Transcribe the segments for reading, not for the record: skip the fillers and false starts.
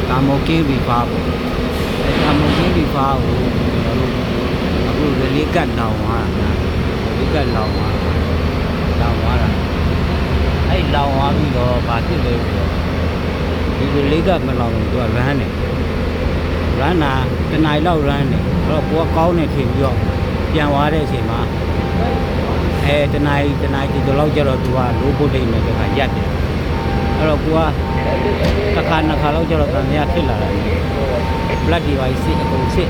ကာမိုကင်းဗီဖာပေါ့ကာမိုကင်းဗီဖာကိုအခုလေးကတ်လောင်သွားတာလေးကတ်လောင်သွားတာအဲ့လောင်သွားပြီးတော့ဘာဖြစ်လဲဆိုတော့ဒီလေးကတ်မလောင်ဘူးသူကရမ်းတယ်ရမ်းတာတနင်္လာလောက်ရမ်းတယ်အဲ့တော့ကိုကကောင်းနေထင်ပြီးတော့ပြန်သွားတဲ့အချိန်မှာတနင်္လာဒီလောက်ကျတော့သူကလိုးပုတ်တိတ်နဲ့တခါရက်တယ်အဲ့တော့ကိုကတစ်ခါနှစ်ခါလောက်ကျတော့တန်ရဖြစ်လာတယ် blood device အကုန်စစ်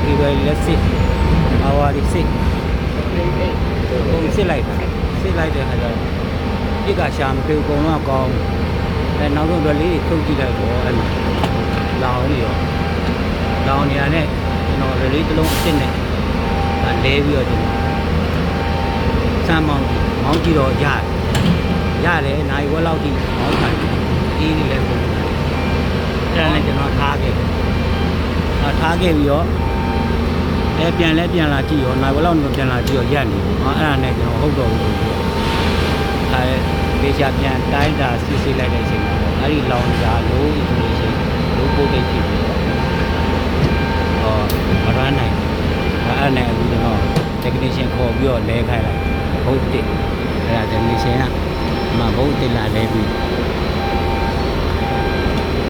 ဒီဝယ်လက်စစ်အာဝါဒီစစ်ကိုစစ်လိုက်တဲ့ခါကျတော့ဒီကရှာမပြေအကုန်လုံးကောင်းနောက်တော့လေးထုတ်ကြည့်လိုက်တော့အဲ့မှာလောင်နေရတဲ့ကျွန်တော်လေးတစ်လုံးအစ်စ်နဲ့လဲပြီးတော့ကျွန်တော်စမ်းမောင်းကြည့်တော့ရတယ်နိုင်ဝက်လောက်ထိမောင်းထိုင်အေးနေလဲပုံအဲ့ဒါနဲ့ကျွန်တော်ထားခဲ့ပြီးတော့ပြန်လာကြည့်ရောနိုင်ဝက်လောက်ပြန်လာကြည့်ရောရက်နေအဲ့ဒါနဲ့ကျွန်တော်ဟုတ်တော့ဘူးဆိုပြီးဒေရှာပြန်တိုင်းတာစစ်လိုက်တဲ့အချိန်မှာအဲ့ဒီလောင်စာလို့ဆိုရှင်လို့ပို့တဲ့ဖြစ်ပြီးမရမ်းနိုင်အဲ့နဲ့အခုကျွန်တော် technician ခေါ်ပြီးတော့လဲခိုင်းလိုက်ဘုတ်တစ်အဲ့ဒါ technician ကဘုတ်တစ်လာလဲပြီး